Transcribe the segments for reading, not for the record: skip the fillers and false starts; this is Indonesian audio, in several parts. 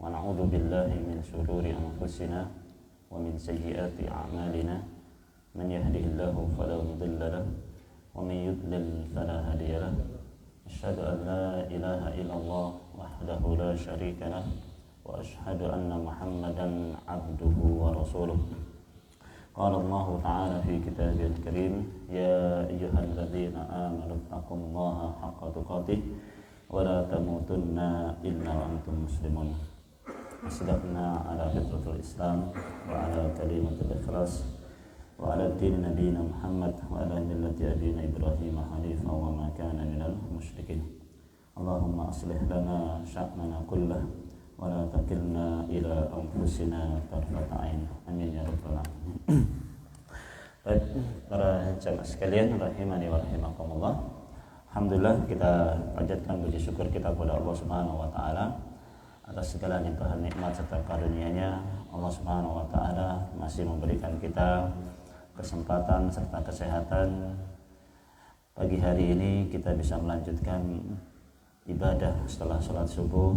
ونعوذ بالله من شرور أنفسنا ومن سيئات أعمالنا من يهده الله فلا مضل له ومن يضلل فلا هادي له أشهد أن لا إله إلا الله وحده لا شريك له وأشهد أن محمدا عبده ورسوله قال الله تعالى في كتابه الكريم يا أيها الذين آمنوا اتقوا الله حق تقاته ولا تموتن إلا وأنتم مسلمون أصدقنا على فطرة الإسلام وعلى كلمة الإخلاص وعلى دين نبينا محمد وعلى ملة أبينا إبراهيم حنيفا وما كان من المشركين اللهم أصلح لنا شأننا كله ولا تكلنا إلى أنفسنا طرفة عين amin ya rabbal alamin. Baik, para jamaah sekalian rahimani wa rahimakumullah. Alhamdulillah kita panjatkan puji syukur kita kepada Allah Subhanahu wa taala atas segala limpahan nikmat serta karunia-Nya. Allah Subhanahu wa taala masih memberikan kita kesempatan serta kesehatan. Pagi hari ini kita bisa melanjutkan ibadah setelah sholat subuh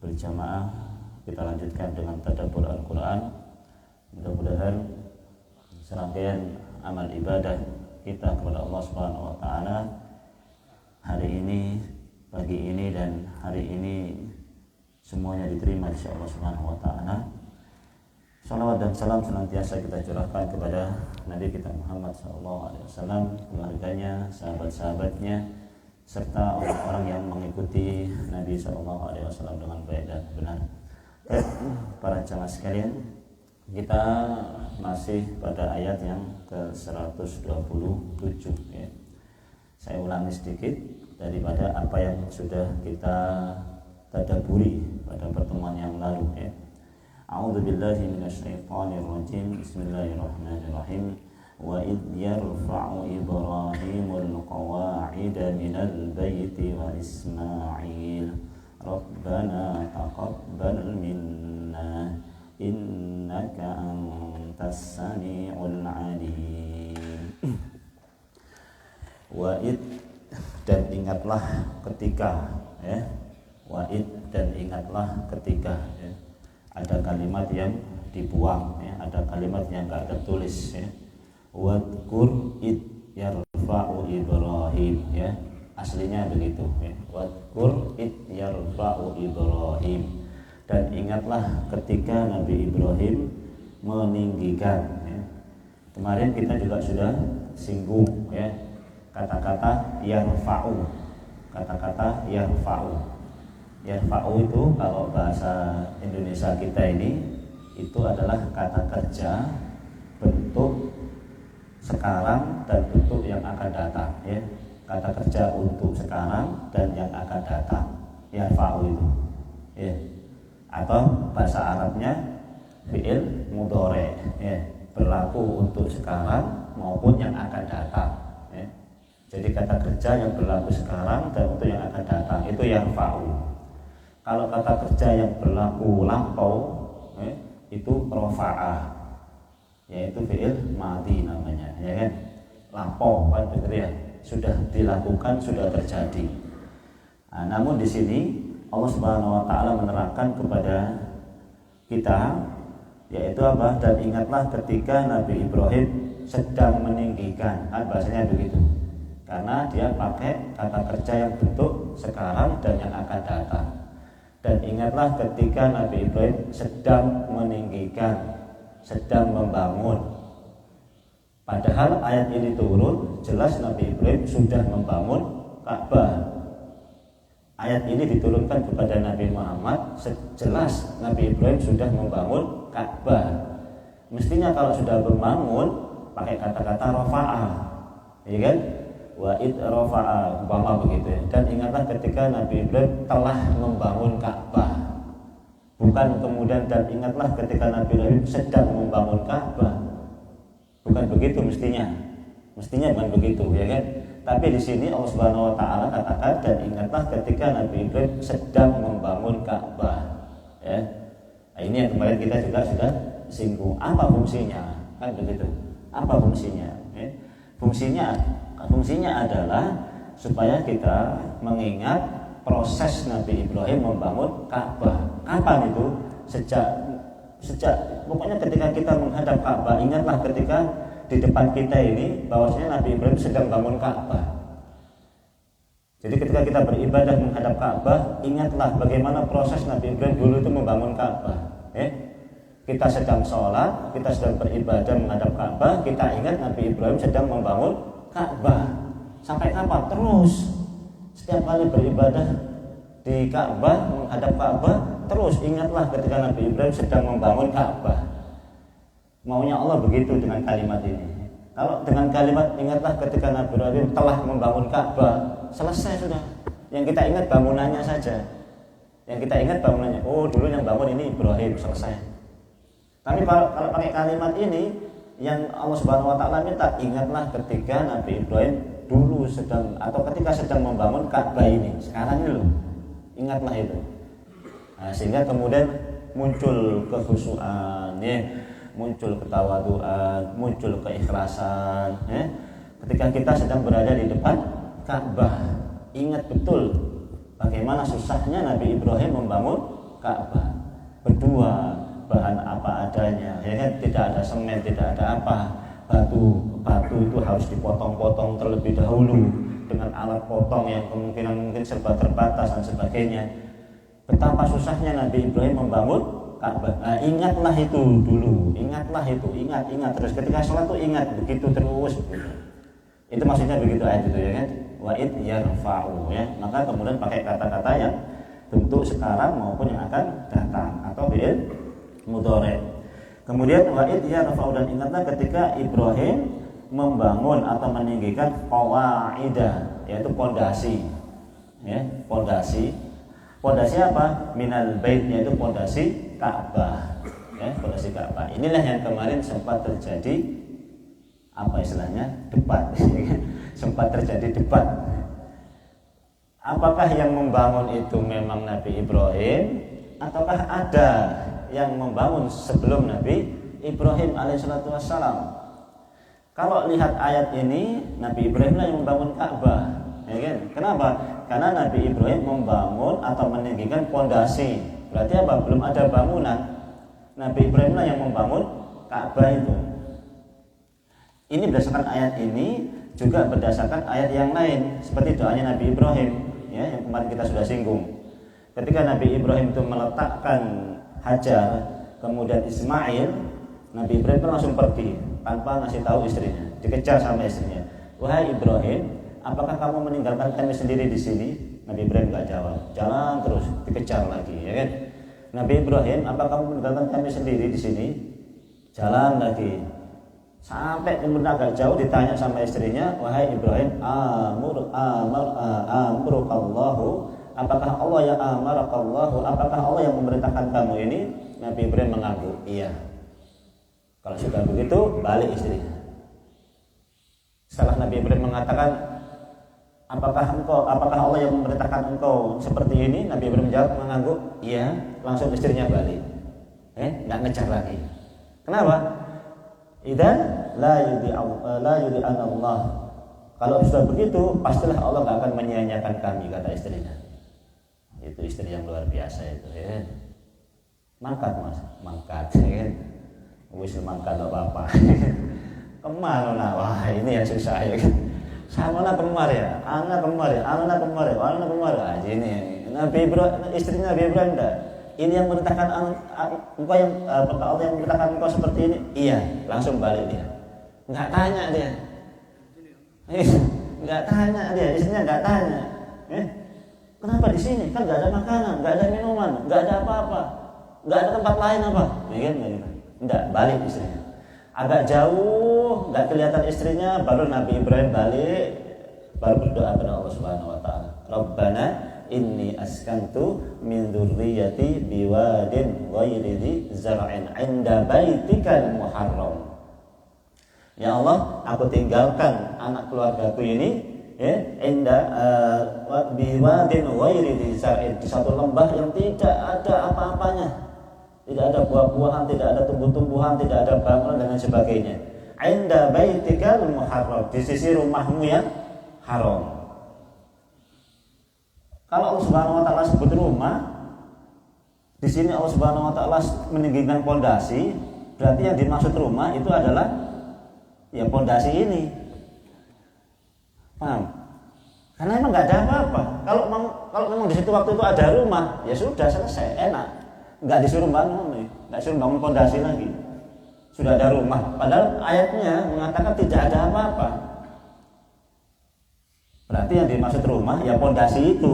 berjamaah. Kita lanjutkan dengan tadabbur Al-Quran. Mudah-mudahan serangkaian amal ibadah kita kepada Allah Subhanahu wa taala hari ini, pagi ini dan hari ini semuanya diterima insya Allah Subhanahu wa taala. Salawat dan salam senantiasa kita curahkan kepada Nabi kita Muhammad SAW, keluarganya, sahabat-sahabatnya, serta orang-orang yang mengikuti Nabi SAW dengan baik dan benar. Para jamaah sekalian, kita masih pada ayat yang ke-127 ya. Saya ulangi sedikit daripada apa yang sudah kita tadabburi pada pertemuan yang lalu ya. A'udzu billahi minasyaitonir rajim. Bismillahirrahmanirrahim. Wa idh yarfa'u Ibrahimul qawa'ida minal baiti wa Ismail Rabbana taqabbal minna innaka antas sami'ul 'alim. Wa id, dan ingatlah ketika ya. Wa id, dan ingatlah ketika ya. Ada kalimat yang dibuang ya, ada kalimat yang enggak tertulis ya. Wadkur id yarfa'u Ibrahim ya. Aslinya begitu ya. Wadkur id yarfa'u Ibrahim, dan ingatlah ketika Nabi Ibrahim meninggikan ya. Kemarin kita juga sudah singgung ya kata-kata yarfa'u. Kata-kata yarfa'u. Yarfa'u itu kalau bahasa Indonesia kita ini itu adalah kata kerja bentuk sekarang dan bentuk yang akan datang ya. Kata kerja untuk sekarang dan yang akan datang, yarfa'u itu ya. Atau bahasa Arabnya fi'il mudhari ya, berlaku untuk sekarang maupun yang akan datang ya. Jadi kata kerja yang berlaku sekarang dan untuk yang akan datang itu yarfa'u. Kalau kata kerja yang berlaku lampau itu rafa'ah, yaitu fi'il madhi namanya ya kan, lampau kan begitu ya, sudah dilakukan, sudah terjadi. Nah, namun di sini Allah Subhanahu wa taala menerangkan kepada kita yaitu apa? Dan ingatlah ketika Nabi Ibrahim sedang meninggikan, kan bahasanya begitu. Karena dia pakai kata kerja yang bentuk sekarang dan yang akan datang. Dan ingatlah ketika Nabi Ibrahim sedang meninggikan, sedang membangun. Padahal ayat ini turun jelas Nabi Ibrahim sudah membangun Ka'bah. Ayat ini diturunkan kepada Nabi Muhammad, jelas Nabi Ibrahim sudah membangun Ka'bah. Mestinya kalau sudah membangun pakai kata-kata rafa'ah, ya kan? Wa id rafa'a, umpama begitu ya. Dan ingatlah ketika Nabi Ibrahim telah membangun Ka'bah. Bukan kemudian dan ingatlah ketika Nabi Ibrahim sedang membangun Ka'bah. Bukan begitu mestinya. Mestinya bukan begitu ya kan. Tapi di sini Allah Subhanahu wa taala katakan dan ingatlah ketika Nabi Ibrahim sedang membangun Ka'bah ya. Nah, ini yang kemarin kita juga sudah singgung. Apa fungsinya? Kan begitu. Apa fungsinya? Ya. Fungsinya adalah supaya kita mengingat proses Nabi Ibrahim membangun Ka'bah. Kapan itu? Sejak pokoknya ketika kita menghadap Ka'bah, ingatlah ketika di depan kita ini bahwasanya Nabi Ibrahim sedang bangun Ka'bah. Jadi ketika kita beribadah menghadap Ka'bah, ingatlah bagaimana proses Nabi Ibrahim dulu itu membangun Ka'bah. Kita sedang sholat, kita sedang beribadah menghadap Ka'bah, kita ingat Nabi Ibrahim sedang membangun Ka'bah. Sampai kapan? Terus. Setiap kali beribadah di Ka'bah, menghadap Ka'bah, terus ingatlah ketika Nabi Ibrahim sedang membangun Ka'bah. Maunya Allah begitu dengan kalimat ini. Kalau dengan kalimat ingatlah ketika Nabi Ibrahim telah membangun Ka'bah, selesai sudah. Yang kita ingat bangunannya saja. Yang kita ingat bangunannya. Oh, dulu yang bangun ini Ibrahim, selesai. Tapi kalau pakai kalimat ini, yang Allah Subhanahu wa taala minta, ingatlah ketika Nabi Ibrahim dulu sedang atau ketika sedang membangun Ka'bah ini. Sekarang ini loh. Ingatlah itu. Nah, sehingga kemudian muncul kekhusyuan, muncul ketawaduan, muncul keikhlasan. Ketika kita sedang berada di depan Ka'bah, ingat betul bagaimana susahnya Nabi Ibrahim membangun Ka'bah. Berdua, bahan apa adanya, tidak ada semen, tidak ada apa. Batu itu harus dipotong-potong terlebih dahulu dengan alat potong yang kemungkinan mungkin serba terbatas dan sebagainya. Betapa susahnya Nabi Ibrahim membangun Ka'bah. Nah, ingatlah itu dulu, ingatlah itu, ingat terus ketika sholat tuh ingat begitu terus begitu. Itu maksudnya begitu ayat itu, ya kan? Wa id yarfa'u, ya. Maka kemudian pakai kata-kata yang bentuk sekarang maupun yang akan datang atau fi'il mudhari'. Kemudian wa id yarfa'u, dan ingatlah ketika Ibrahim membangun atau meninggikan qawaidah, yaitu pondasi. Ya, pondasi apa? Minal bait, yaitu pondasi Ka'bah. Ya, pondasi Ka'bah. Inilah yang kemarin sempat terjadi apa istilahnya? Debat. Sempat terjadi debat. Apakah yang membangun itu memang Nabi Ibrahim ataukah ada yang membangun sebelum Nabi Ibrahim alaihissalatu wassalam? Kalau lihat ayat ini, Nabi Ibrahim lah yang membangun Ka'bah. Ya kan? Kenapa? Karena Nabi Ibrahim membangun atau meninggikan pondasi. Berarti apa? Belum ada bangunan. Nabi Ibrahim lah yang membangun Ka'bah itu. Ini berdasarkan ayat ini, juga berdasarkan ayat yang lain, seperti doanya Nabi Ibrahim, ya, yang kemarin kita sudah singgung. Ketika Nabi Ibrahim itu meletakkan Hajar, kemudian Ismail, Nabi Ibrahim itu langsung pergi tanpa ngasih tahu istrinya, dikejar sama istrinya. Wahai Ibrahim, apakah kamu meninggalkan kami sendiri di sini? Nabi Ibrahim nggak jawab, jalan terus, dikejar lagi, ya kan? Nabi Ibrahim, apa kamu meninggalkan kami sendiri di sini? Jalan lagi, sampai kemudian agak jauh ditanya sama istrinya, wahai Ibrahim, amurukallahu, apakah Allah yang amarakallahu, apakah Allah yang memerintahkan kamu ini? Nabi Ibrahim mengangguk, iya. Kalau sudah begitu, balik istrinya. Setelah Nabi Ibrahim mengatakan, apakah Allah yang memerintahkan engkau seperti ini? Nabi Ibrahim menjawab mengangguk, iya. Langsung istrinya balik, nggak ngejar lagi. Kenapa? Idan la yudhi'an Allah. Kalau sudah begitu, pastilah Allah nggak akan menyia-nyiakan kami, kata istrinya. Itu istri yang luar biasa itu, ya. Mangkat mas, mangkat, ya. Wis mangkat apa-apa. Kemana? Wah, ini yang susah, ya. Sama lah kemar ya, anak kemar. Ah, ini Nabi Ibrahim, istri Nabi Ibrahim enggak. Ini yang memerintahkan engkau, yang Allah yang memerintahkan engkau seperti ini? Iya, langsung balik dia. Enggak tanya dia. Enggak tanya dia, istrinya enggak tanya. Kenapa di sini? Kan enggak ada makanan, enggak ada minuman, enggak ada apa-apa. Enggak ada tempat lain apa? Enggak, balik istrinya. Agak jauh, enggak kelihatan istrinya, baru Nabi Ibrahim balik, baru berdoa kepada Allah Subhanahu wa taala. Rabbana inni askantu min dzurriyyati biwadin ghairi dzi zar'in 'inda baitikal muharram. Ya Allah, aku tinggalkan anak keluargaku ini, ya, biwadin ghairi dzi zar'in, di satu lembah yang tidak ada apa-apanya. Tidak ada buah-buahan, tidak ada tumbuh-tumbuhan, tidak ada bangunan dan sebagainya. 'Inda baitikal muharram, di sisi rumahmu yang haram. Kalau Allah Subhanahu wa taala sebut rumah, Di sini Allah Subhanahu wa taala meninggikan pondasi, berarti yang dimaksud rumah itu adalah ya pondasi ini. Paham? Karena emang nggak ada apa-apa. Kalau memang di situ waktu itu ada rumah, ya sudah selesai, enak. Nggak disuruh bangun, nggak disuruh bangun pondasi lagi. Sudah ada rumah. Padahal ayatnya mengatakan tidak ada apa-apa. Berarti yang dimaksud rumah ya pondasi itu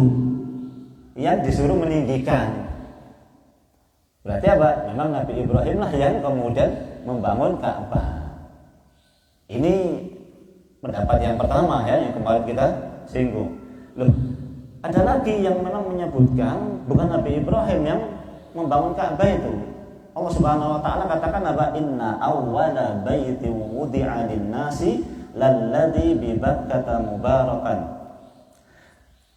yang disuruh meninggikan. Berarti apa? Memang Nabi Ibrahim lah yang kemudian membangun Ka'bah. Ini pendapat yang pertama ya, yang kemarin kita singgung. Loh, ada lagi yang memang menyebutkan bukan Nabi Ibrahim yang membangun Ka'bah itu. Allah Subhanahu wa taala katakan apa? Inna awwala baitin wudi'a lin-nasi lalladzi bi Bakkah mubarakan.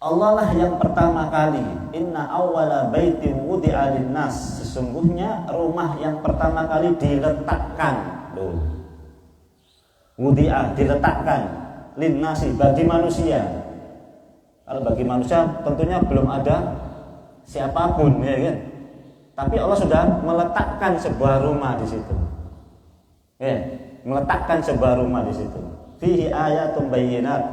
Allah lah yang pertama kali. Inna awwala baitin wudi'a lin-nas. Sesungguhnya rumah yang pertama kali diletakkan. Loh. Wudi'a diletakkan lin-nasi bagi manusia. Kalau bagi manusia tentunya belum ada siapapun ya kan. Tapi Allah sudah meletakkan sebuah rumah di situ. Ya, meletakkan sebuah rumah di situ. Fihi ayatun bayyinat.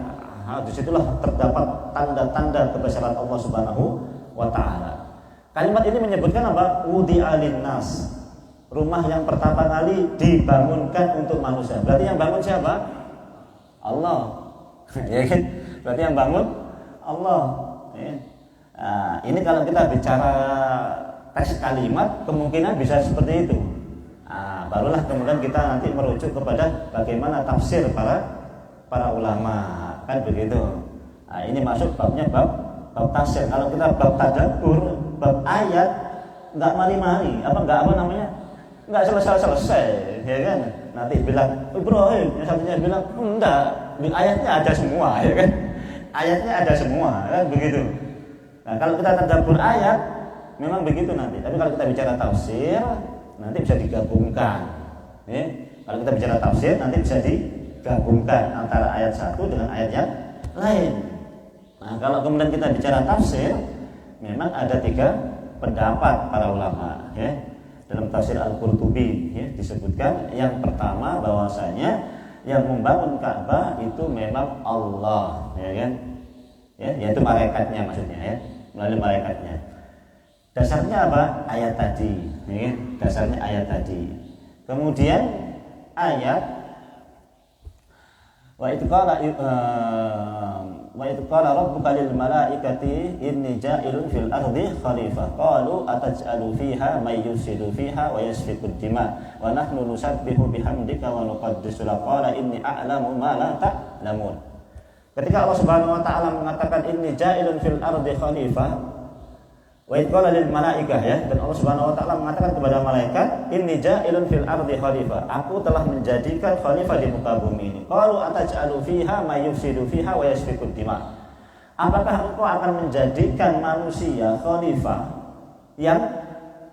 Disitulah terdapat tanda-tanda kebesaran Allah Subhanahu wa taala. Kalimat ini menyebutkan apa? Wudi'a lin-nas. Rumah yang pertama kali dibangunkan untuk manusia. Berarti yang bangun siapa? Allah. Ya kan? Berarti yang bangun Allah. Ya. Nah, ini kalau kita bicara teks kalimat kemungkinan bisa seperti itu. Nah, barulah kemudian kita nanti merujuk kepada bagaimana tafsir para ulama, kan begitu. Nah, ini masuk babnya bab tafsir. Kalau kita bab tadabbur, bab ayat enggak mari-mari, enggak selesai, ya kan? Nanti bilang Ibrahim, yang satunya bilang enggak, di ayatnya ada semua, ya kan? Ayatnya ada semua, kan begitu. Nah, kalau kita tadabbur ayat memang begitu nanti. Tapi kalau kita bicara tafsir nanti bisa digabungkan. Ya. Kalau kita bicara tafsir nanti bisa digabungkan antara ayat satu dengan ayat yang lain. Nah, kalau kemudian kita bicara tafsir, memang ada 3 pendapat para ulama. Ya. Dalam tafsir Al-Qurtubi ya, disebutkan yang pertama bahwasanya yang membangun Ka'bah itu memang Allah, ya kan? Ya, yaitu malaikatnya maksudnya ya, melalui malaikatnya. Dasarnya apa? Ayat tadi, ya kan? Dasarnya ayat tadi. Kemudian ayat wa itu qala rabbuka lil malaikati inni ja'ilun fil ardi khalifah qalu ataj'alu fiha may yufsidu fiha wa yasfiku ad-dima wa nahnu nusabbihu bihamdika wa nuqaddisu lak qala inni a'lamu ma la ta'lamun. Ketika Allah Subhanahu wa taala mengatakan inni ja'ilun fil ardi khalifah wa qala lil malaikah ya, dan Allah Subhanahu wa taala mengatakan kepada malaikat inni ja'ilun fil ardi khalifah, aku telah menjadikan khalifah di muka bumi ini. Qalu ataj'alu fiha may yufsidu fiha wa yasfiku dima. Apakah engkau akan menjadikan manusia khalifah yang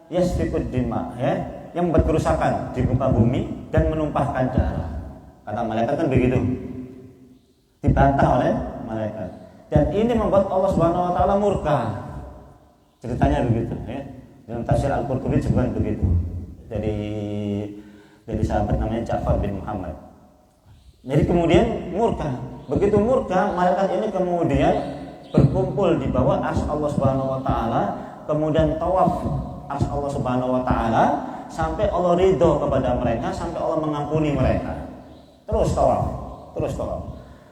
yasfiku dima ya, yang berkerusakan di muka bumi dan menumpahkan darah? Kata malaikat kan begitu. Dibantah oleh malaikat. Dan ini membuat Allah Subhanahu wa taala murka. Ceritanya begitu ya. Dalam tafsir Al-Qurtubi juga begitu. Dari sahabat namanya Ja'far bin Muhammad. Jadi kemudian murka. Begitu murka, malaikat ini kemudian berkumpul di bawah arsy Allah Subhanahu wa taala, kemudian tawaf arsy Allah Subhanahu wa taala sampai Allah ridho kepada mereka, sampai Allah mengampuni mereka. Terus tawaf.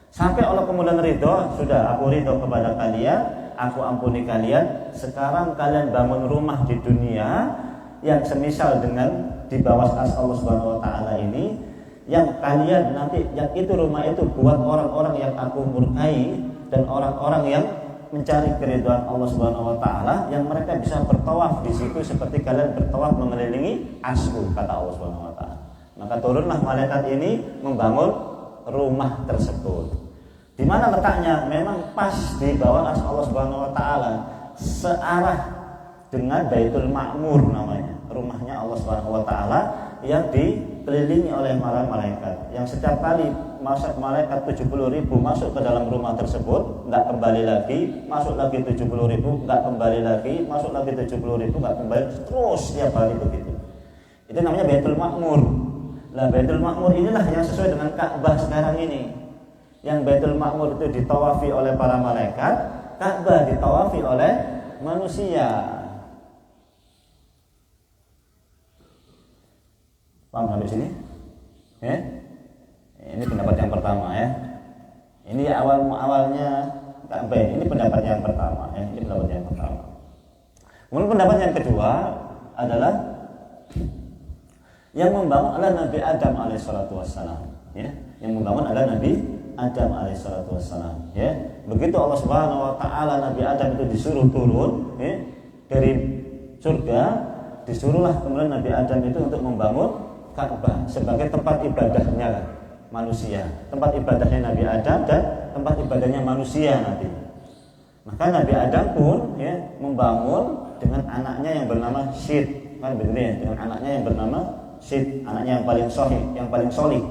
Sampai Allah kemudian ridho, sudah aku ridho kepada kalian, aku ampuni kalian. Sekarang kalian bangun rumah di dunia yang semisal dengan di bawah arsy Allah Subhanahu wa taala ini, yang kalian nanti yang itu rumah itu buat orang-orang yang aku murkai dan orang-orang yang mencari keridhaan Allah Subhanahu wa taala, yang mereka bisa bertawaf di situ seperti kalian bertawaf mengelilingi arsy, kata Allah Subhanahu wa taala. Maka turunlah malaikat ini membangun rumah tersebut. Di mana letaknya? Memang pas di bawah arsy Allah Subhanahu wa taala, searah dengan Baitul Ma'mur namanya, rumahnya Allah Subhanahu wa taala yang di dikelilingi oleh para malaikat yang setiap kali malaikat 70.000 masuk ke dalam rumah tersebut nggak kembali lagi, masuk lagi 70.000 nggak kembali lagi, masuk lagi 70.000 nggak kembali, terus setiap hari begitu. Itu namanya Baitul Ma'mur. Nah, Baitul Ma'mur inilah yang sesuai dengan Ka'bah sekarang ini. Yang Baitul Ma'mur itu ditawafi oleh para malaikat, Ka'bah ditawafi oleh manusia. Paham sampai sini? Ya? Ini pendapat yang pertama ya. Ini awalnya Ka'bah. Ini pendapat yang pertama ya. Ini pendapat yang pertama. Kemudian pendapat yang kedua adalah yang membangun adalah Nabi Adam alaihissalatu wassalam. Ya, yang membangun adalah Nabi Adam alaihissalatu wassalam. Ya, begitu Allah Subhanahu wa taala Nabi Adam itu disuruh turun ya, dari surga, disuruhlah kemudian Nabi Adam itu untuk membangun Ka'bah sebagai tempat ibadahnya manusia, tempat ibadahnya Nabi Adam dan tempat ibadahnya manusia nanti. Maka Nabi Adam pun ya, membangun dengan anaknya yang bernama Syed, kan begitu ya, dengan anaknya yang bernama Syed, anaknya yang paling sahih, yang paling solih.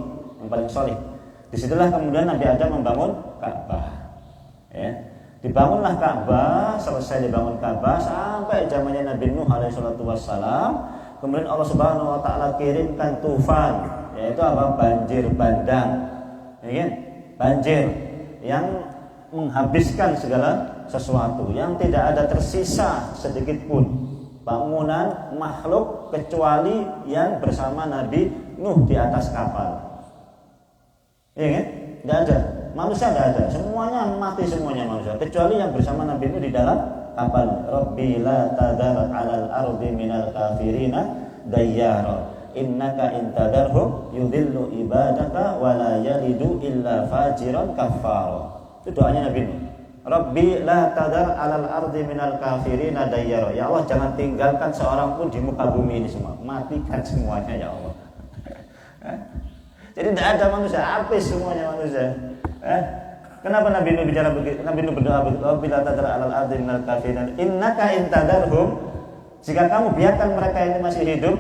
Disitulah kemudian Nabi Adam membangun Ka'bah. Ya. Dibangunlah Ka'bah, selesai dibangun Ka'bah sampai zamannya Nabi Nuh alaihissalatu wassalam. Kemudian Allah Subhanahu wa taala kirimkan tufan, yaitu apa? Banjir bandang. Ya kan? Banjir yang menghabiskan segala sesuatu, yang tidak ada tersisa sedikit pun bangunan makhluk kecuali yang bersama Nabi Nuh di atas kapal. Ya kan? Tidak ada. Manusia tidak ada. Semuanya mati semuanya manusia kecuali yang bersama Nabi Nuh di dalam kapal. Rabbi la tadar 'alal ardi minal kafirina dayyara innaka intadarhum yudhillu ibadaka wa la yalidu illa fajiran kafara. Itu doanya Nabi Nuh. Rabbi la tadar 'alal ardi minal kafirina dayyara. Ya Allah, jangan tinggalkan seorang pun di muka bumi ini semua. Matikan semuanya ya Allah. Jadi tidak ada manusia, habis semuanya manusia. Kenapa Nabi Nuh bicara begitu? Nabi Nuh berdoa begitu. Bila tadar alal ardi minal kafirin, innaka intadarhum, jika kamu biarkan mereka ini masih hidup,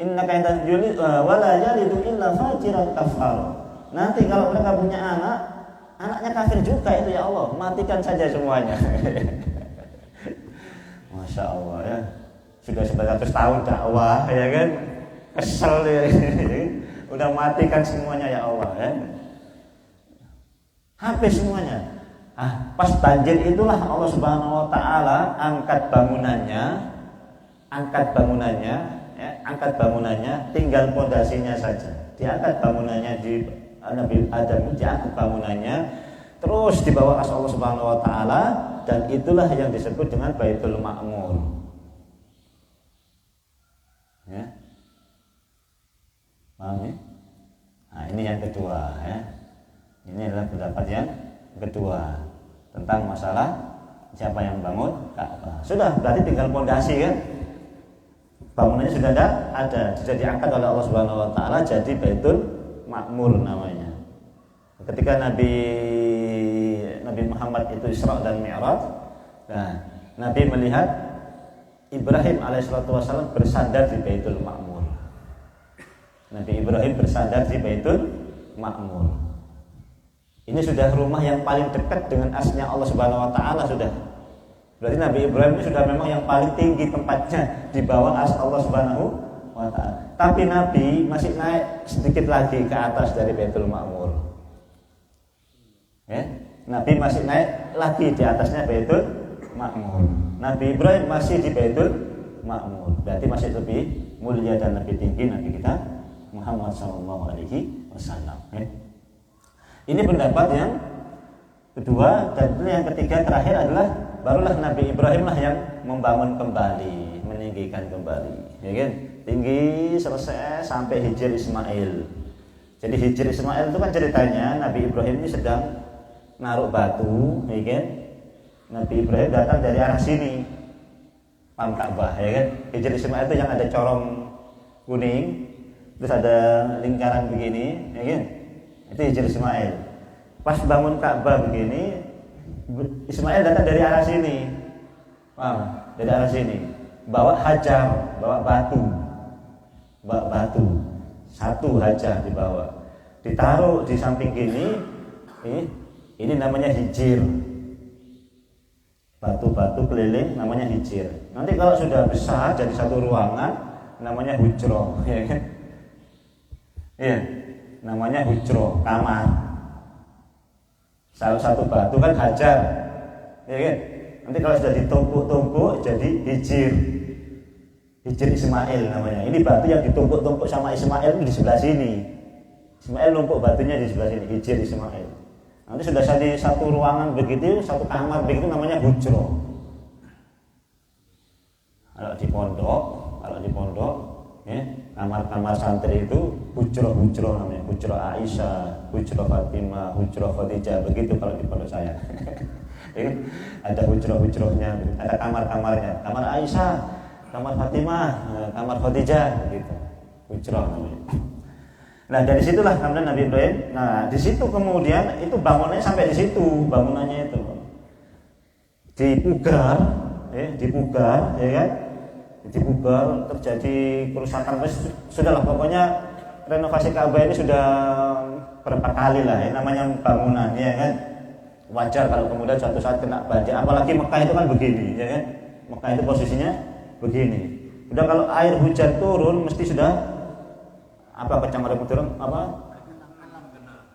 innaka intadarhum wala yalidu illa fajiran kafar. Nanti kalau mereka punya anak, anaknya kafir juga itu ya Allah, matikan saja semuanya. Masya Allah ya. Sudah 900 tahun dakwah ya kan, kesel ya. Udah matikan semuanya ya Allah ya. Habis semuanya. Pas banjir itulah Allah Subhanahu wa taala angkat bangunannya, tinggal pondasinya saja. Diangkat bangunannya di Nabi Adam, diangkat bangunannya, terus dibawa ke Allah Subhanahu wa taala, dan itulah yang disebut dengan Baitul Ma'mur. Ya. Paham ya? Nah, ini yang kedua ya. Ini adalah pendapat yang kedua tentang masalah siapa yang bangun Ka'bah. Sudah, berarti tinggal pondasi kan? Bangunannya sudah ada, sudah diangkat oleh Allah Subhanahu wa taala jadi Baitul Ma'mur namanya. Ketika Nabi Muhammad itu Isra dan Mi'raj, nah, Nabi melihat Ibrahim alaihissalatu wassalam bersandar di Baitul Ma'mur. Nabi Ibrahim bersandar di Baitul Ma'mur. Ini sudah rumah yang paling dekat dengan arsy-Nya Allah Subhanahu wa taala sudah. Berarti Nabi Ibrahim ini sudah memang yang paling tinggi tempatnya di bawah arsy Allah Subhanahu wa taala. Tapi Nabi masih naik sedikit lagi ke atas dari Baitul Ma'mur. Ya? Nabi masih naik lagi di atasnya Baitul Ma'mur. Nabi Ibrahim masih di Baitul Ma'mur. Berarti masih lebih mulia dan lebih tinggi Nabi kita Muhammad sallallahu alaihi wasallam. Ya? Ini pendapat yang kedua, dan yang ketiga terakhir adalah barulah Nabi Ibrahim lah yang membangun kembali, meninggikan kembali, ya kan? Tinggi selesai sampai Hijr Ismail. Jadi Hijr Ismail itu kan ceritanya Nabi Ibrahim ini sedang naruh batu, ya kan? Nabi Ibrahim datang dari arah sini, paham Ka'bah, ya kan? Hijr Ismail itu yang ada corong kuning, terus ada lingkaran begini, ya kan? Itu Hijr Ismail. Pas bangun Ka'bah begini, Ismail datang dari arah sini, paham? Dari arah sini, bawa hajar, bawa batu, satu hajar di bawah, ditaruh di samping kiri. Ini namanya hijir, batu-batu keliling namanya hijir. Nanti kalau sudah besar jadi satu ruangan namanya hujroh, ya kan? Iya, namanya hujroh, kamar. Salah satu batu kan hajar, ya kan? Nanti kalau sudah ditumpuk-tumpuk jadi hijir. Hijir Ismail namanya. Ini batu yang ditumpuk-tumpuk sama Ismail di sebelah sini. Ismail numpuk batunya di sebelah sini, hijir Ismail. Nanti sudah jadi satu ruangan begitu, satu kamar begitu namanya hujroh. Kalau di pondok, ya, kamar-kamar santri itu hujroh namanya. Hujroh Aisyah, hujroh Fatimah, hujroh Khadijah, begitu kalau di pondok saya. Ini ada hujroh-hujrohnya, ada kamar-kamarnya. Kamar Aisyah, kamar Fatimah, kamar Khadijah, begitu. Hujroh namanya. Nah dari situlah kemudian Nabi Ibrahim. Nah di situ kemudian itu bangunannya sampai di situ, bangunannya itu dipugar, ya kan? Dipugar, terjadi kerusakan. Sudahlah pokoknya renovasi Ka'bah ini sudah berapa kali lah, ya, namanya bangunan, ya kan? Wajar kalau kemudian suatu saat kena banjir. Apalagi Mekah itu kan begini, ya kan? Mekah itu posisinya begini. Udah kalau air hujan turun mesti sudah kecamatan turun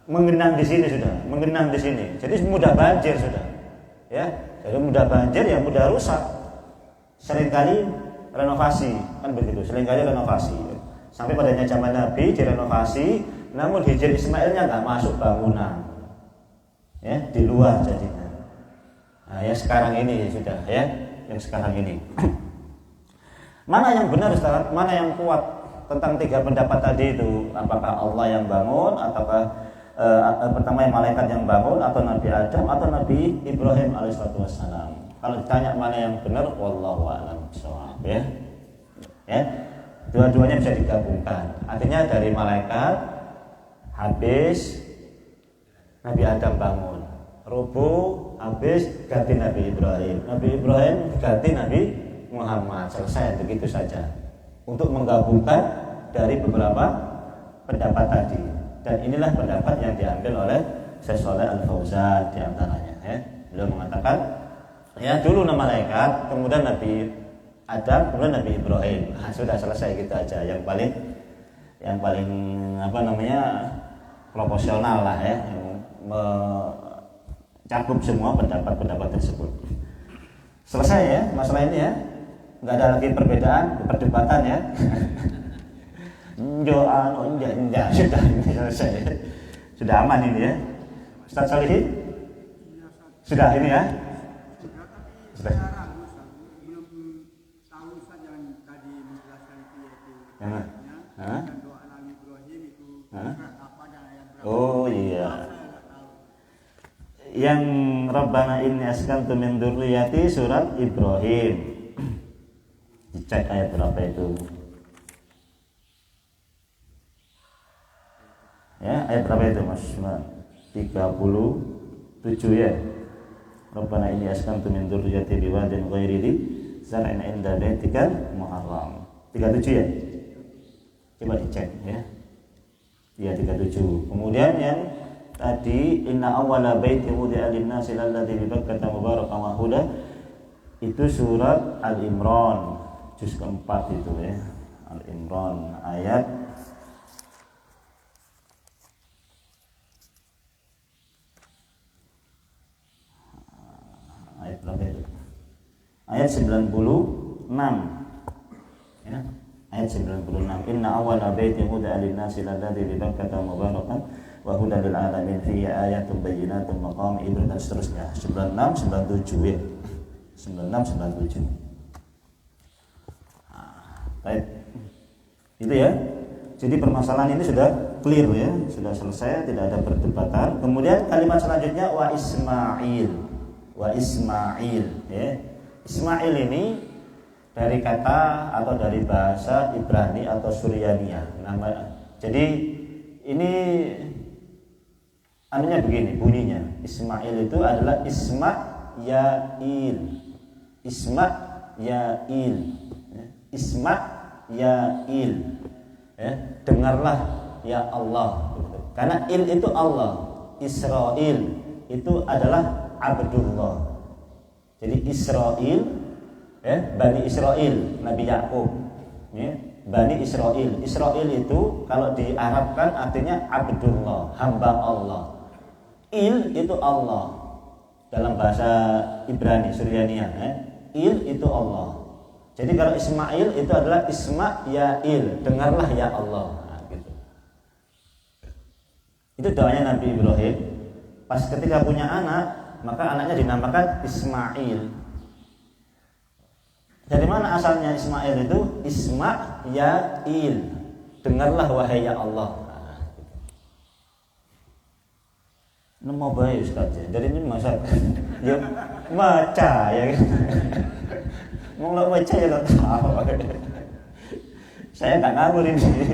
menggenang di sini sudah, menggenang di sini. Jadi mudah banjir sudah, ya. Jadi mudah banjir ya mudah rusak. Seringkali renovasi kan begitu, seringkali renovasi. Sampai padanya zaman Nabi direnovasi, namun hijir Ismailnya nggak masuk bangunan, ya di luar jadinya. Nah, ya sekarang ini sudah, ya, yang sekarang ini. Mana yang benar Ustaz? Mana yang kuat? Tentang tiga pendapat tadi itu, apakah Allah yang bangun, ataukah pertama yang malaikat yang bangun, atau Nabi Adam, atau Nabi Ibrahim alaihissalam. Kalau ditanya mana yang benar, wallahu a'lam bishawab, ya. Dua-duanya bisa digabungkan. Artinya dari malaikat habis Nabi Adam bangun, rubuh habis ganti Nabi Ibrahim, Nabi Ibrahim ganti Nabi Muhammad, selesai begitu saja. Untuk menggabungkan dari beberapa pendapat tadi, dan inilah pendapat yang diambil oleh Syekh Shalih Al Fauzan di antaranya, ya. Beliau mengatakan, ya dulu nama malaikat, kemudian Nabi Adam, kemudian Nabi Ibrahim. Nah, sudah selesai gitu aja. Yang paling proporsional lah, ya, yang mencakup semua pendapat-pendapat tersebut. Selesai ya masalah ini, ya. Nggak ada lagi perbedaan, perdebatan, ya. Enggak, sudah ini selesai. Sudah aman ini, ya. Ustaz Solihin? Sudah ini, ya. Sudah. Belum tahu Ustaz yang tadi menjelaskan itu, yaitu doa Nabi Ibrahim itu apa dan ayat berapa. Oh iya. Yang Rabbana inni askantu min dzurriyyati surat Ibrahim. Dicek ayat berapa itu, ya, ayat berapa itu Mas? 37, ya. Rabbana inni askantu min dzurriyyati biwadin ghairi dzi zar'in 'inda baitikal muharram. 37, ya. Coba dicek, ya. Ya 37. Kemudian yang tadi inna awwala baiti wudi'a lin-nasi lalladzi bi Bakkah mubarakan wa huda, itu surat Al-Imran. Juz keempat itu, ya, Al-Imran ayat berapa itu? Ayat 96, ya, ayat 96. Inna awwala baitin wudi'a lin-nasi lalladzi bi Bakkah mubarakan wa hudan lil alamin fihi ayatun bayyinatun maqam Ibrahim, dan seterusnya. 96, 97, ya. 96, 97. Baik. Itu, ya. Jadi permasalahan ini sudah clear, ya, sudah selesai, tidak ada perdebatan. Kemudian kalimat selanjutnya wa Ismail. Wa Ismail, ya. Ismail ini dari kata atau dari bahasa Ibrani atau Suryaniyah. Jadi ini anunya begini bunyinya. Ismail itu adalah Isma Yail. Isma Yail. Isma Yail. Ya, dengarlah ya Allah. Karena il itu Allah, Israel itu adalah Abdullah. Jadi Israel, ya, Bani Israel, Nabi Yakub, ya, Bani Israel. Israel itu kalau diarabkan artinya Abdullah, hamba Allah. Il itu Allah dalam bahasa Ibrani, Suryaniyah, ya. Il itu Allah. Jadi kalau Ismail itu adalah Isma ya il, dengarlah ya Allah. Nah, gitu. Itu doanya Nabi Ibrahim. Pas ketika punya anak, maka anaknya dinamakan Ismail. Dari mana asalnya Ismail itu? Isma ya il, dengarlah wahai ya Allah. Nah, gitu. Mau baik Ustaz ya. Dari ini masa ya baca ya. Mau nggak baca ya nggak tahu. Saya nggak ngawur ini.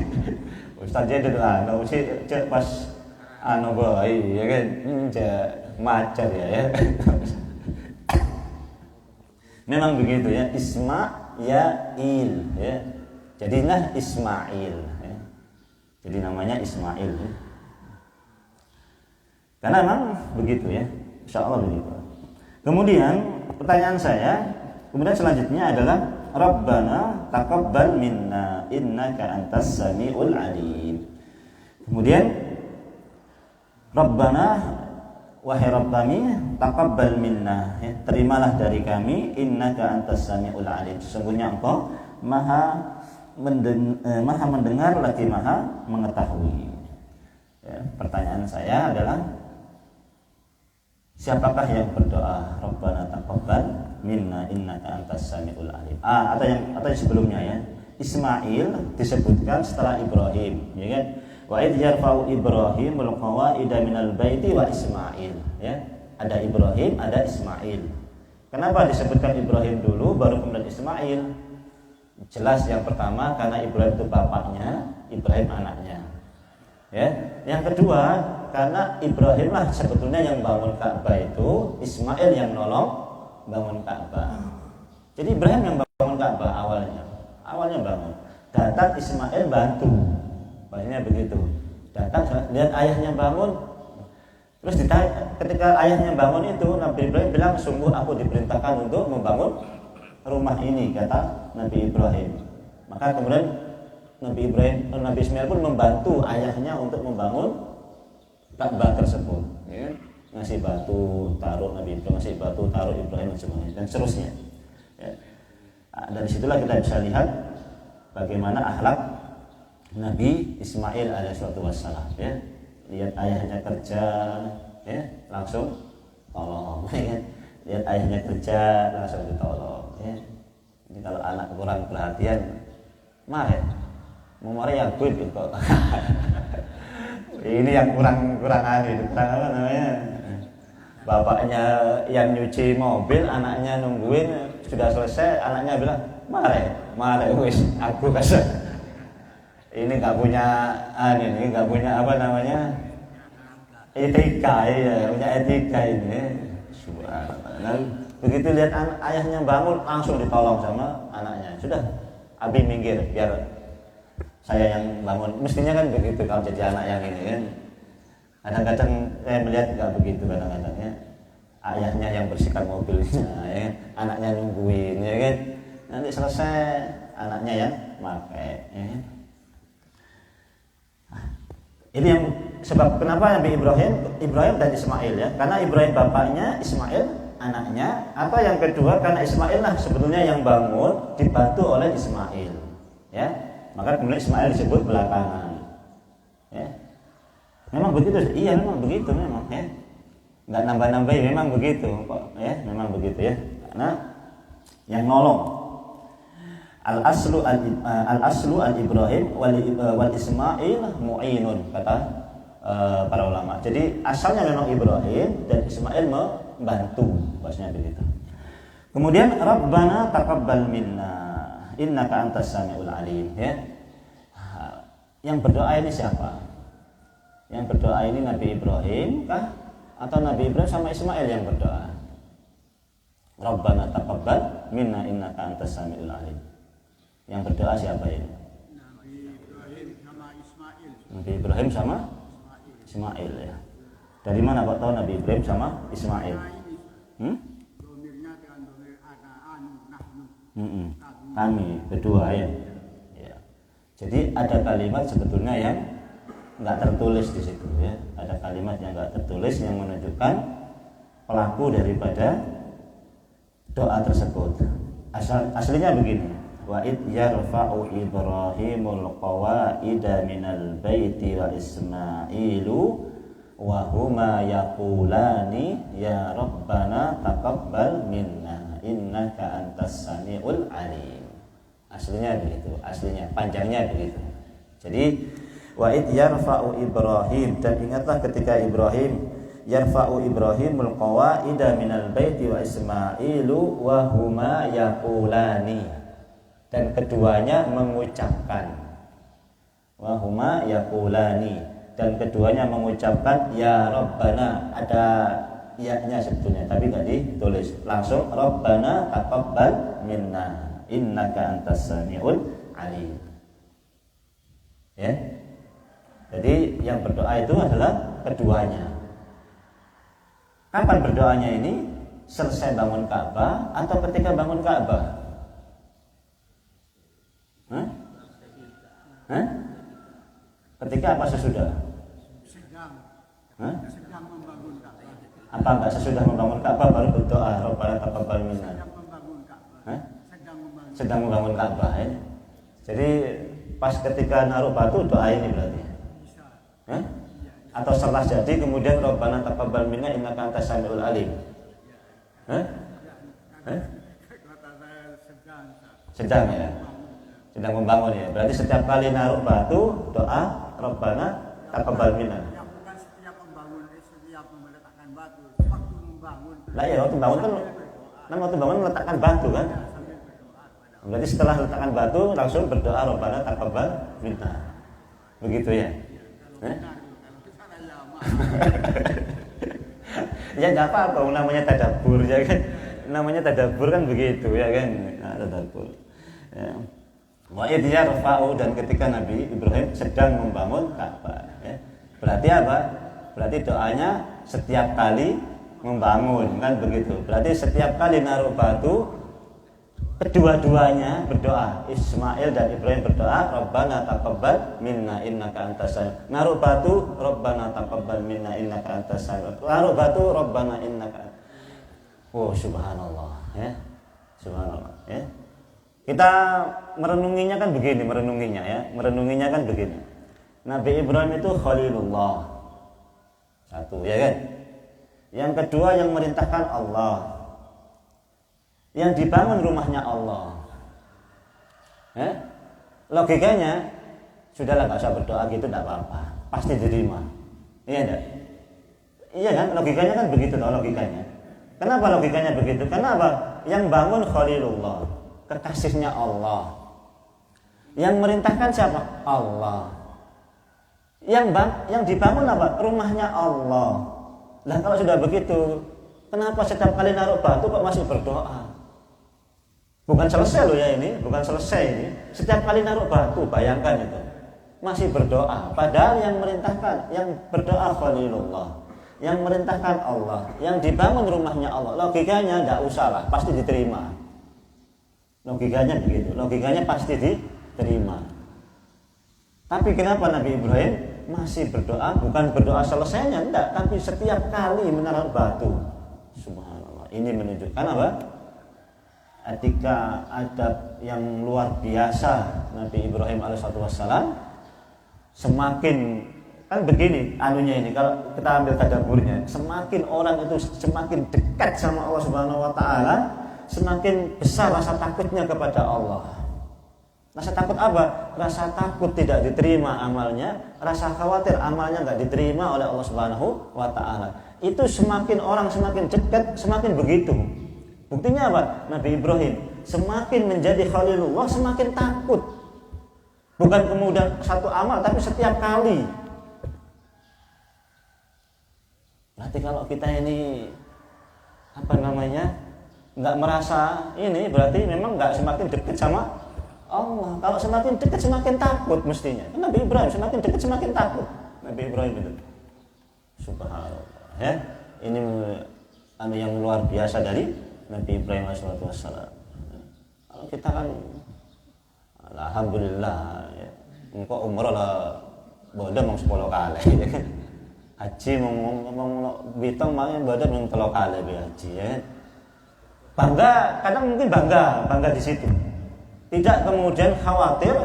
Ustaz jadi lah, sih pas boy ya kan, macet ya. Memang begitu ya, Isma ya il ya. Jadilah Ismail ya. Jadi namanya Ismail ya. Karena memang begitu ya. Insyaallah begitu. Kemudian pertanyaan saya, kemudian selanjutnya adalah Rabbana taqabbal minna innaka antas samiul alim. Kemudian Rabbana, wahai Rabb kami, taqabbal minna, ya, terimalah dari kami, innaka antas samiul alim. Sesungguhnya Engkau maha mendengar lagi maha mengetahui. Ya, pertanyaan saya adalah, siapakah yang berdoa Rabbana taqabbal minna innaka antas samiul alim? Atau yang sebelumnya ya, Ismail disebutkan setelah Ibrahim, ya kan? Wa idh yarfa'u Ibrahimul qawaida minal baiti wa Ismail, ya. Ada Ibrahim, ada Ismail. Kenapa disebutkan Ibrahim dulu baru kemudian Ismail? Jelas yang pertama karena Ibrahim itu bapaknya, Ibrahim anaknya. Ya. Yang kedua, karena Ibrahim lah sebetulnya yang bangun Ka'bah itu, Ismail yang nolong bangun Ka'bah. Jadi Ibrahim yang bangun Ka'bah awalnya bangun. Datang Ismail bantu. Banyak begitu. Datang lihat ayahnya bangun. Terus ketika ayahnya bangun itu, Nabi Ibrahim bilang, sungguh aku diperintahkan untuk membangun rumah ini, kata Nabi Ibrahim. Maka kemudian Nabi Ismail pun membantu ayahnya untuk membangun Ka'bah tersebut. Ya. Ngasih batu, taruh Nabi Ibrahim, ngasih batu, taruh Ibrahim dan semuanya, dan seterusnya. Ya. Dari situlah kita bisa lihat bagaimana akhlak Nabi Ismail alaihissalam, ya. Lihat ayahnya kerja, ya, langsung tolong, ya. Lihat ayahnya kerja, langsung ditolong, ya. Jadi kalau anak kurang perhatian, marah, mau marah ya gue gitu. Ini yang kurang apa namanya? Bapaknya yang nyuci mobil, anaknya nungguin, sudah selesai, anaknya bilang marah, wis, aku kasih. Ini nggak punya apa namanya, etika, ya, punya etika ini. Subhanallah. Begitu lihat ayahnya bangun, langsung ditolong sama anaknya. Sudah, abi minggir biar saya yang bangun. Mestinya kan begitu kalau jadi anak yang ini kan. Kadang-kadang saya melihat nggak begitu kadang-kadang ya. Ayahnya yang bersihkan mobilnya, ya, anaknya nungguin, ya kan. Nanti selesai anaknya yang pakai. Ya. Ini yang sebab kenapa Nabi Ibrahim dan Ismail, ya. Karena Ibrahim bapaknya, Ismail anaknya. Atau yang kedua karena Ismail lah sebetulnya yang bangun, dibantu oleh Ismail, ya. Maka kemudian Ismail disebut belakangan, ya. Memang begitu, iya memang begitu memang, ya. Nggak nambah-nambah, memang begitu, ya. Memang begitu, ya. Karena yang nolong al-aslu al-Ibrahim wal Ismail mu'inun, kata para ulama. Jadi asalnya memang Ibrahim dan Ismail membantu, bahasanya begitu. Kemudian Rabbana taqabbal minna innaka antas samiul alim, ya. Yang berdoa ini siapa? Yang berdoa ini Nabi Ibrahim kah? Atau Nabi Ibrahim sama Ismail yang berdoa? Rabbana taqabbal minna innaka antas samiul alim. Yang berdoa siapa ini? Nabi Ibrahim. Nabi Ibrahim sama Ismail ya. Dari mana Pak tahu Nabi Ibrahim sama Ismail? Domirnya dengan domir nahnu. Kami berdua ya. Ya. Jadi ada kalimat sebetulnya yang nggak tertulis di situ ya. Ada kalimat yang nggak tertulis yang menunjukkan pelaku daripada doa tersebut. Aslinya begini. Wa id yarfa'u Ibrahimul qawaida minal baiti wa Ismailu wa huma yaqulani ya Rabbana taqabbal minna innaka antas samiul alim. Aslinya begitu, aslinya panjangnya begitu. Jadi wa id yarfa'u Ibrahim, dan ingatlah ketika Ibrahim yarfa'u Ibrahimul qawaida minal baiti wa Ismailu wa huma yaqulani, dan keduanya mengucapkan wahuma yaqulani, dan keduanya mengucapkan ya Rabbana. Ada ya-nya sebetulnya tapi nggak ditulis, langsung Rabbana taqabbal minna innaka antas samiul alim ya. Jadi yang berdoa itu adalah keduanya. Kapan berdoanya ini? Selesai bangun Ka'bah atau ketika bangun Ka'bah? Ketika apa sesudah? Sedang membangun Ka'bah. Apa enggak sesudah membangun Ka'bah baru berdoa Rabbana taqabbal minna? Sedang membangun Ka'bah ya. Jadi pas ketika naruh batu doa ini berarti. Atau setelah jadi kemudian Rabbana taqabbal minna innaka antas samiul alim. Sedang ya. Sedang membangun ya. Berarti setiap kali naruh batu doa Rabbana taqabbal minna. Ya, bukan setiap membangun, setiap meletakkan batu, waktu membangun. Lah ya waktu bangun kan waktu bangun meletakkan batu kan. Berarti setelah letakkan batu langsung berdoa Rabbana taqabbal minna. Begitu ya. Ya enggak apa-apa, namanya tadabbur ya kan. Namanya tadabbur kan begitu ya kan. Nah, tadabbur. Ya. Wa idh yarfa'u, dan ketika Nabi Ibrahim sedang membangun Ka'bah ya. Berarti apa? Berarti doanya setiap kali membangun kan begitu. Berarti setiap kali naruh batu kedua-duanya berdoa. Ismail dan Ibrahim berdoa Rabbana taqabbal minna innaka antas samiul. Naruh batu Rabbana taqabbal minna innaka antas samiul. Naruh batu Rabbana innaka. Oh subhanallah ya. Subhanallah ya. Kita merenunginya kan begini, merenunginya kan begini. Nabi Ibrahim itu Khalilullah. Satu, ya kan? Yang kedua yang merintahkan Allah. Yang dibangun rumahnya Allah. Logikanya sudahlah enggak usah berdoa gitu, enggak apa-apa. Pasti diterima. Iya enggak? Iya kan? Logikanya kan begitu toh logikanya. Kenapa logikanya begitu? Kenapa? Yang bangun Khalilullah, kekasihnya Allah. Yang merintahkan siapa? Allah. Yang dibangun apa? Rumahnya Allah. Lah kalau sudah begitu, kenapa setiap kali naruh batu kok masih berdoa? Bukan selesai loh ya ini, bukan selesai ini. Setiap kali naruh batu, bayangkan itu. Masih berdoa. Padahal yang merintahkan, yang berdoa Khalilullah, yang merintahkan Allah, yang dibangun rumahnya Allah. Logikanya enggak usah lah, pasti diterima. Logikanya begitu, logikanya pasti diterima. Tapi kenapa Nabi Ibrahim masih berdoa? Bukan berdoa selesainya, enggak, tapi setiap kali menaruh batu. Subhanallah. Ini menunjukkan apa? Etika adab yang luar biasa Nabi Ibrahim alaihissalam. Semakin kan begini anunya ini, kalau kita ambil tadabburnya, semakin orang itu semakin dekat sama Allah Subhanahu wa taala, semakin besar rasa takutnya kepada Allah. Rasa takut apa? Rasa takut tidak diterima amalnya, rasa khawatir amalnya enggak diterima oleh Allah Subhanahu wa taala. Itu semakin orang semakin dekat, semakin begitu. Buktinya apa? Nabi Ibrahim semakin menjadi Khalilullah, semakin takut. Bukan kemudian satu amal, tapi setiap kali. Berarti kalau kita ini apa namanya, nggak merasa ini, berarti memang nggak semakin dekat sama Allah. Kalau semakin dekat semakin takut mestinya. Nabi Ibrahim semakin dekat semakin takut. Nabi Ibrahim itu. Subhanallah. Ya. Ini yang luar biasa dari Nabi Ibrahim alaihissalam. Kalau kita kan alhamdulillah ya. Engkau umrah lah bodoh mau 10 kali ya kan. Haji mau bitong mau bodoh mau 3 kali haji ya. Bangga, kadang mungkin bangga di situ. Tidak kemudian khawatir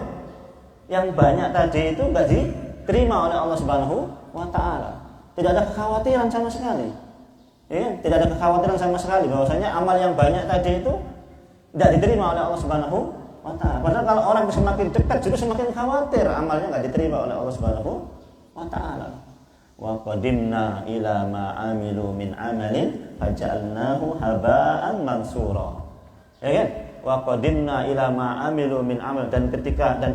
yang banyak tadi itu enggak diterima oleh Allah Subhanahu wa taala. Tidak ada kekhawatiran sama sekali. Ya, tidak ada kekhawatiran sama sekali bahwasanya amal yang banyak tadi itu tidak diterima oleh Allah Subhanahu wa taala. Padahal kalau orang semakin dekat justru semakin khawatir amalnya enggak diterima oleh Allah Subhanahu wa taala. Wa qadimna ila ma amilu min amalin faj'alnahu haba'an mansura. Ya kan? Wa qadimna ila ma amilu min amal, dan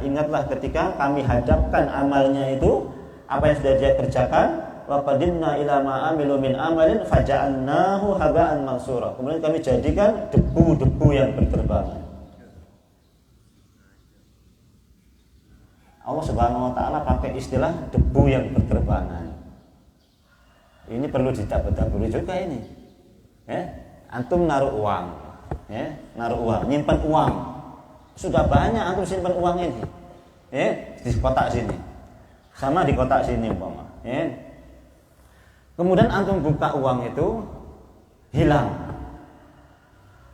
ingatlah ketika kami hadapkan amalnya itu apa yang sudah dia kerjakan, wa qadimna ila ma amilu min amalin faj'alnahu haba'an mansura. Kemudian kami jadikan debu-debu yang berterbangan. Allah Subhanahu wa taala pakai istilah debu yang berterbangan. Ini perlu didabur-daburi juga ini. Ya, antum naruh uang, ya, nyimpan uang. Sudah banyak antum simpan uang ini. Ya, di kotak sini. Sama di kotak sini umpama, ya. Kemudian antum buka uang itu hilang.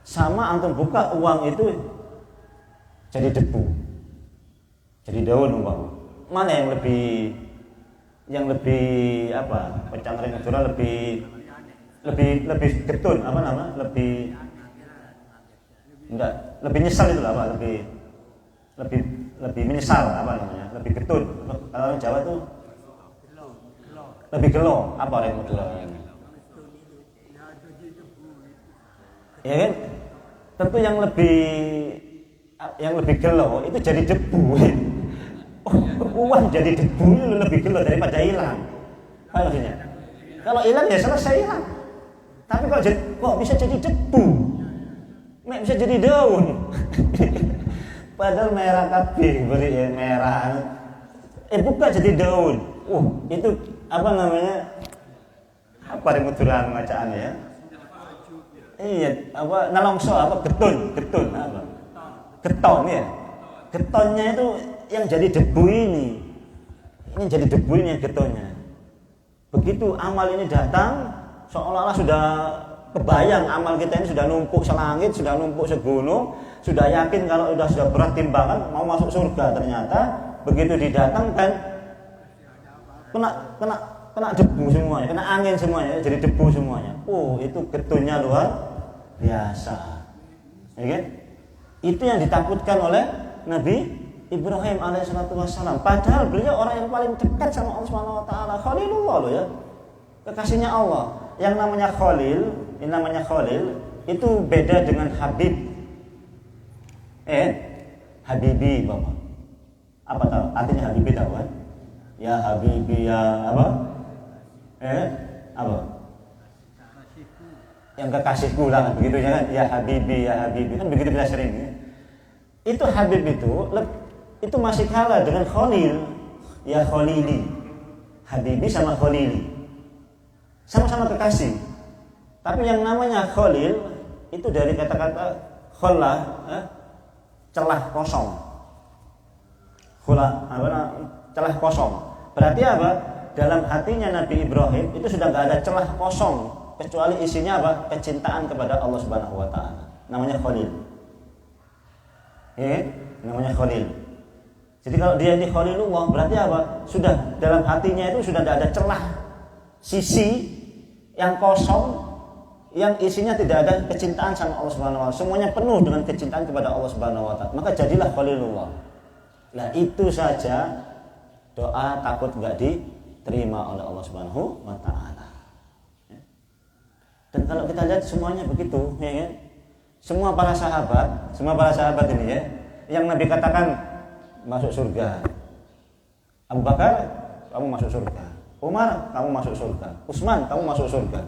Sama antum buka uang itu jadi debu. Jadi daun umpama. Mana yang lebih apa? Pencangkring Madura lebih getun apa nama? Lebih nyesal itu apa? Lebih menyesal apa namanya? Lebih getun. Kalau orang Jawa itu lebih gelo apa orang Madura ini? Ya kan? Tentu yang lebih gelo itu jadi debu. Uang jadi debu itu lebih gelo daripada hilang. Apa maksudnya? Kalau hilang ya selesai hilang. Tapi kok bisa jadi debu? Bisa jadi daun. Padahal merah kabeh, beri ya merah. Bukan jadi daun. Itu apa namanya? Apa remuturan bacaan ya? Iya, apa nalongso apa getun apa? Geton ya. Getonnya itu yang jadi debu ini jadi debu ini yang getonnya. Begitu amal ini datang, seolah-olah sudah kebayang amal kita ini sudah numpuk selangit, sudah numpuk segunung, sudah yakin kalau sudah berat timbangan mau masuk surga. Ternyata begitu didatangkan kena debu semuanya, kena angin semuanya, jadi debu semuanya. Itu getonnya luar biasa. Ya kan? Itu yang ditakutkan oleh Nabi Ibrahim alaihissalam. Padahal beliau orang yang paling dekat sama Allah Subhanahu wa taala. Khalilullah loh ya. Kekasihnya Allah. Yang namanya Khalil itu beda dengan Habib. Habibi Bapak. Apa tahu? Artinya Habibi tahu kan? Ya Habibi ya apa? Apa? Yang kekasihku lah begitu ya kan? Ya Habibi kan begitu kita sering ya. Itu Habib itu masih kalah dengan Khalil. Ya Khalili. Habibi sama Khalili sama-sama kekasih. Tapi yang namanya Khalil itu dari kata-kata khala, celah kosong. Celah kosong. Berarti apa? Dalam hatinya Nabi Ibrahim itu sudah enggak ada celah kosong kecuali isinya apa? Kecintaan kepada Allah Subhanahu wa taala. Namanya Khalil. Namanya Khalil. Jadi kalau dia ini Khalilullah berarti apa? Sudah dalam hatinya itu sudah tidak ada celah sisi yang kosong yang isinya tidak ada kecintaan sama Allah Subhanahu wa taala. Semuanya penuh dengan kecintaan kepada Allah Subhanahu wa taala. Maka jadilah Khalilullah. Nah, itu saja doa takut enggak diterima oleh Allah Subhanahu wa taala. Dan kalau kita lihat semuanya begitu, ya kan? Semua para sahabat ini ya, yang Nabi katakan masuk surga. Abu Bakar, kamu masuk surga. Umar, kamu masuk surga. Utsman, kamu masuk surga.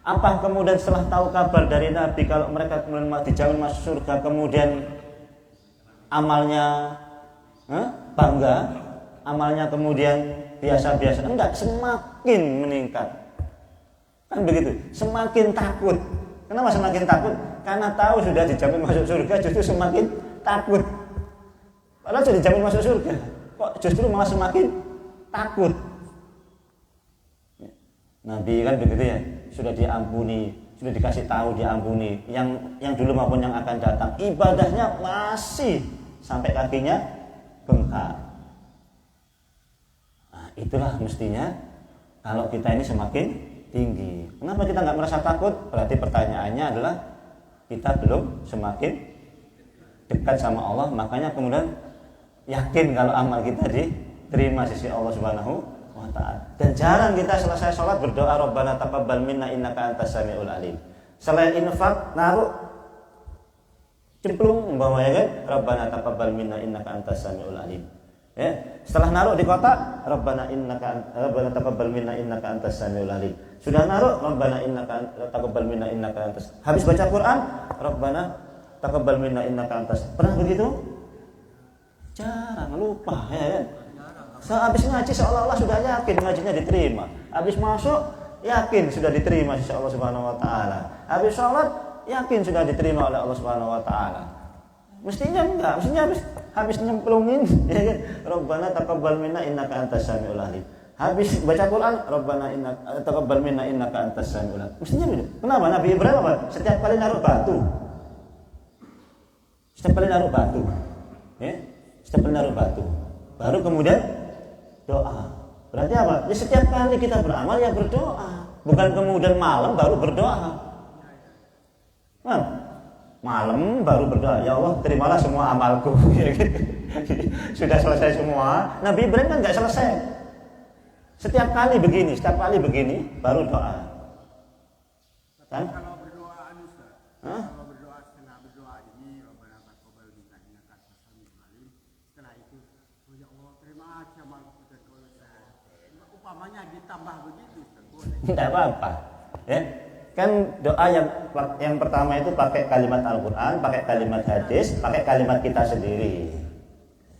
Apa kemudian setelah tahu kabar dari Nabi kalau mereka kemudian dijamin masuk surga, kemudian amalnya bangga, amalnya kemudian biasa-biasa, enggak, semakin meningkat. Kan begitu, semakin takut. Kenapa semakin takut? Karena tahu sudah dijamin masuk surga, justru semakin takut. Padahal sudah dijamin masuk surga, kok justru malah semakin takut. Nabi kan begitu ya, sudah diampuni, sudah dikasih tahu diampuni, yang dulu maupun yang akan datang, ibadahnya masih sampai kakinya bengkak. Nah, itulah mestinya kalau kita ini semakin tinggi. Kenapa kita nggak merasa takut? Berarti pertanyaannya adalah kita belum semakin dekat sama Allah. Makanya kemudian yakin kalau amal kita diterima sisi Allah Subhanahu wa ta'ala. Dan jarang kita selesai sholat berdoa Rabbana taqabbal minna innaka antas samiul alim. Selain infak, naruh cemplung umpamanya kan, Rabbana taqabbal minna innaka antas samiul alim. Ya, setelah naruh di kotak, Rabbana taqabbal minna innaka antas samiul alim. Sudah naruh, Rabbana taqabbal minna innaka antas. Habis baca Quran, Rabbana taqabbal minna innaka antas. Pernah begitu? Jarang, lupa ya. Habis ngaji seolah-olah sudah yakin ngajinya diterima. Habis masuk yakin sudah diterima sisi Allah Subhanahu wa taala. Habis sholat yakin sudah diterima oleh Allah Subhanahu wa taala. Mestinya enggak, mestinya habis nyemplungin ya kan. Rabbana taqabbal minna innaka antas samiul alim. Habis baca Quran, Rabbana taqabbal minna innaka antas samiul alim. Mestinya begitu. Kenapa Nabi Ibrahim apa? Setiap kali naruh batu. Ya. Setiap kali naruh batu. Baru kemudian doa. Berarti apa? Ya setiap kali kita beramal ya berdoa. Bukan kemudian malam baru berdoa. Malam baru berdoa, ya Allah terimalah semua amalku. Sudah selesai semua. Nabi Ibrahim kan nggak selesai. Setiap kali begini baru doa. Kan? Kalau berdoa kalau berdoa setelah berdoa ini Rabbana taqabbal minna innaka antas samiul alim. Setelah itu, oh ya Allah terima kasih amalku dan upamanya ditambah begitu, boleh. Tidak apa-apa. Ya. Kan doa yang pertama itu pakai kalimat Al-Quran, pakai kalimat hadis, pakai kalimat kita sendiri.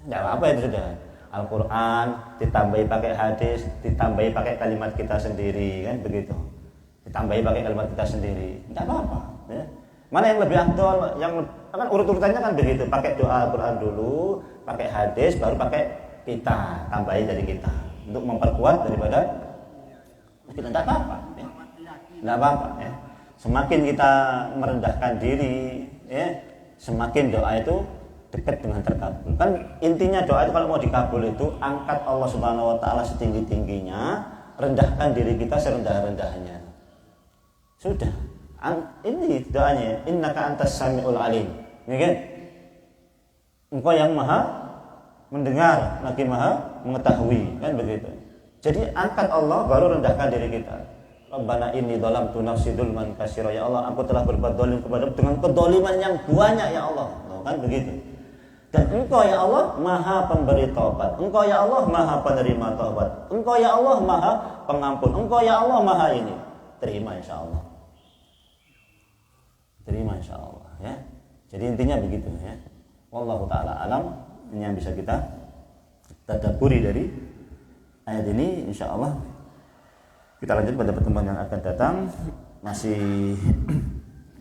Tidak apa-apa itu sudah. Al-Quran ditambahi pakai hadis, ditambahi pakai kalimat kita sendiri, kan begitu. Ditambahi pakai kalimat kita sendiri, tidak apa-apa. Ya. Mana yang lebih afdal? Yang kan urut-urutannya kan begitu. Pakai doa Al-Quran dulu, pakai hadis, baru pakai kita, tambahi dari kita untuk memperkuat daripada kita. Tidak apa-apa. Ya. Tidak apa-apa ya. Semakin kita merendahkan diri ya, semakin doa itu dekat dengan terkabul. Kan intinya doa itu kalau mau dikabul itu angkat Allah Subhanahu wa taala setinggi-tingginya, rendahkan diri kita serendah-rendahnya. Sudah. Ini doanya, innaka antas samiul alim. Ya kan? Engkau yang maha mendengar, lagi maha mengetahui, kan begitu. Jadi angkat Allah baru rendahkan diri kita. Rabbana inni dhalamtu nafsi dzulman katsira, ya Allah aku telah berbuat zalim kepadamu dengan kedzaliman yang banyak ya Allah. Kan begitu. Dan Engkau ya Allah Maha pemberi taubat. Engkau ya Allah Maha penerima taubat. Engkau ya Allah Maha pengampun. Engkau ya Allah Maha ini. Terima insyaallah. Terima insyaallah ya. Jadi intinya begitu ya. Wallahu taala alam. Ini yang bisa kita tadabburi dari ayat ini insyaallah. Kita lanjut pada pertemuan yang akan datang, masih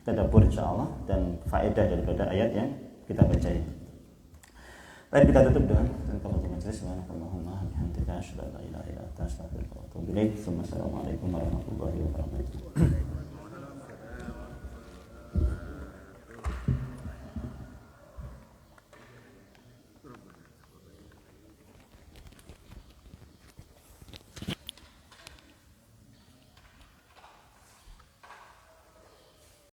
tadabbur insyaallah dan faedah daripada ayat yang kita baca ini. Baik, kita tutup dengan kafaratul majelis. Subhanallahumma wa bihamdika asyhadu an la ilaha illa anta astaghfiruka wa atubu ilaik. Assalamualaikum warahmatullahi wabarakatuh.